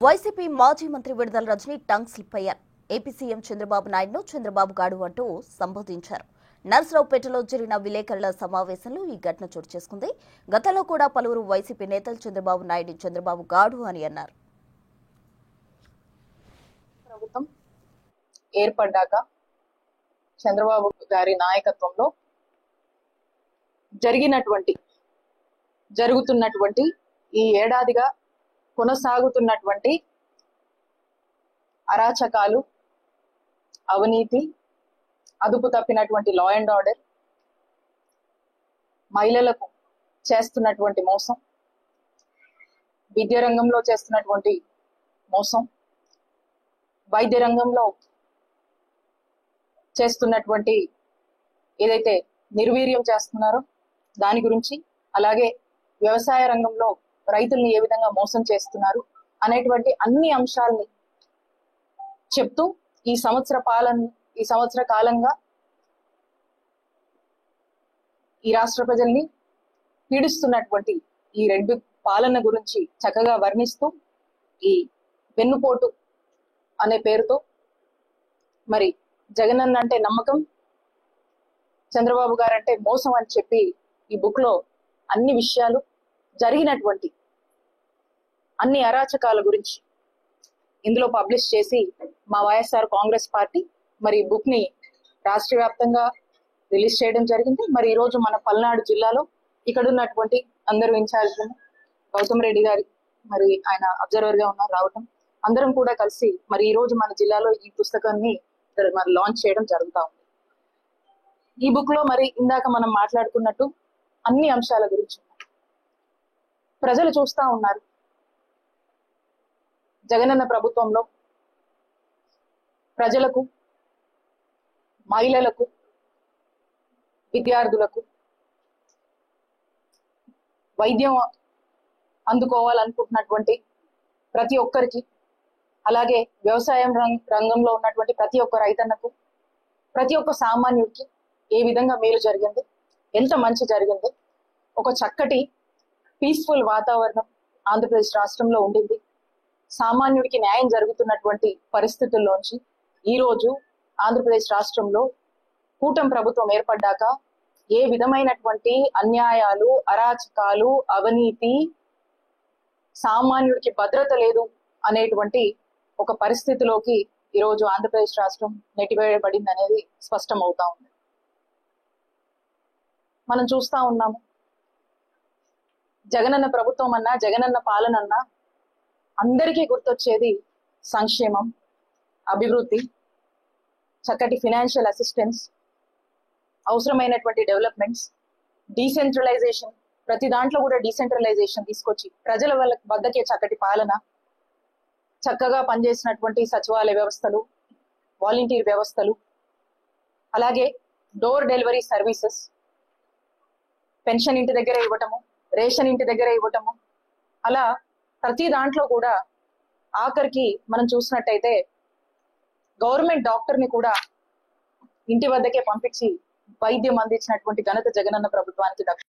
YCP మాజీ మంత్రి విడుదల రజనీ టంగ్ స్లిప్ అయ్యారు. ఏపీ సీఎం చంద్రబాబు నాయుడును చంద్రబాబు గాడు అంటూ సంబోధించారు. నర్సరావుపేటలో జరిగిన విలేకరుల సమావేశంలో ఈ ఘటన చోటు చేసుకుంది. గతంలో కూడా పలువురు వైసీపీ నేతలు చంద్రబాబు నాయుడు చంద్రబాబు గాడు అని అన్నారు. ప్రభుత్వం ఏర్పడ్డాక చంద్రబాబు గారి నాయకత్వంలో జరుగుతున్నటువంటి ఈ ఏడాదిగా కొనసాగుతున్నటువంటి అరాచకాలు, అవినీతి, అదుపు తప్పినటువంటి లా అండ్ ఆర్డర్, మహిళలకు చేస్తున్నటువంటి మోసం, విద్య రంగంలో చేస్తున్నటువంటి మోసం, వైద్య రంగంలో చేస్తున్నటువంటి ఏదైతే నిర్వీర్యం చేస్తున్నారో దాని గురించి, అలాగే వ్యవసాయ రంగంలో రైతుల్ని ఏ విధంగా మోసం చేస్తున్నారు అనేటువంటి అన్ని అంశాలని చెప్తూ ఈ సంవత్సర కాలంగా ఈ రాష్ట్ర ప్రజల్ని పీడిస్తున్నటువంటి ఈ రెండు పాలన గురించి చక్కగా వర్ణిస్తూ ఈ వెన్నుపోటు అనే పేరుతో మరి జగనన్న అంటే నమ్మకం, చంద్రబాబు గారు అంటే మోసం అని చెప్పి ఈ బుక్ లో అన్ని విషయాలు, జరిగినటువంటి అన్ని అరాచకాల గురించి ఇందులో పబ్లిష్ చేసి మా వైఎస్ఆర్ కాంగ్రెస్ పార్టీ మరి ఈ బుక్ ని రాష్ట్ర వ్యాప్తంగా రిలీజ్ చేయడం జరిగింది. మరి ఈ రోజు మన పల్నాడు జిల్లాలో ఇక్కడ ఉన్నటువంటి అందరూ ఇన్ఛార్జ్ గౌతమ్ రెడ్డి గారి మరి ఆయన అబ్జర్వర్ గా ఉన్నారు రావటం, అందరం కూడా కలిసి మరి ఈ రోజు మన జిల్లాలో ఈ పుస్తకాన్ని మరి లాంచ్ చేయడం జరుగుతా ఉంది. ఈ బుక్ లో మరి ఇందాక మనం మాట్లాడుకున్నట్టు అన్ని అంశాల గురించి ప్రజలు చూస్తా ఉన్నారు. జగనన్న ప్రభుత్వంలో ప్రజలకు, మహిళలకు, విద్యార్థులకు వైద్యం అందుకోవాలనుకుంటున్నటువంటి ప్రతి ఒక్కరికి, అలాగే వ్యవసాయం రంగంలో ఉన్నటువంటి ప్రతి ఒక్క రైతన్నకు, ప్రతి ఒక్క సామాన్యుడికి ఏ విధంగా మేలు జరిగింది, ఎంత మంచి జరిగింది, ఒక చక్కటి పీస్ఫుల్ వాతావరణం ఆంధ్రప్రదేశ్ రాష్ట్రంలో ఉండింది. సామాన్యుడికి న్యాయం జరుగుతున్నటువంటి పరిస్థితుల్లోంచి ఈ రోజు ఆంధ్రప్రదేశ్ రాష్ట్రంలో కూటమి ప్రభుత్వం ఏర్పడ్డాక ఏ విధమైనటువంటి అన్యాయాలు, అరాచకాలు, అవినీతి, సామాన్యుడికి భద్రత లేదు అనేటువంటి ఒక పరిస్థితిలోకి ఈరోజు ఆంధ్రప్రదేశ్ రాష్ట్రం నెట్టివేయబడింది అనేది స్పష్టం అవుతా ఉంది. మనం చూస్తా ఉన్నాము, జగనన్న ప్రభుత్వం అన్నా, జగనన్న పాలన అన్నా అందరికీ గుర్తొచ్చేది సంక్షేమం, అభివృద్ధి, చక్కటి ఫినాన్షియల్ అసిస్టెన్స్, అవసరమైనటువంటి డెవలప్మెంట్స్, డీసెంట్రలైజేషన్, ప్రతి దాంట్లో కూడా డీసెంట్రలైజేషన్ తీసుకొచ్చి ప్రజల వద్దకే చక్కటి పాలన, చక్కగా పనిచేసినటువంటి సచివాలయ వ్యవస్థలు, వాలంటీర్ వ్యవస్థలు, అలాగే డోర్ డెలివరీ సర్వీసెస్, పెన్షన్ ఇంటి దగ్గర ఇవ్వటము, రేషన్ ఇంటి దగ్గర ఇవ్వటము, అలా ప్రతి దాంట్లో కూడా ఆఖరికి మనం చూసినట్టయితే గవర్నమెంట్ డాక్టర్ని కూడా ఇంటి వద్దకే పంపించి వైద్యం అందించినటువంటి ఘనత జగనన్న ప్రభుత్వానికి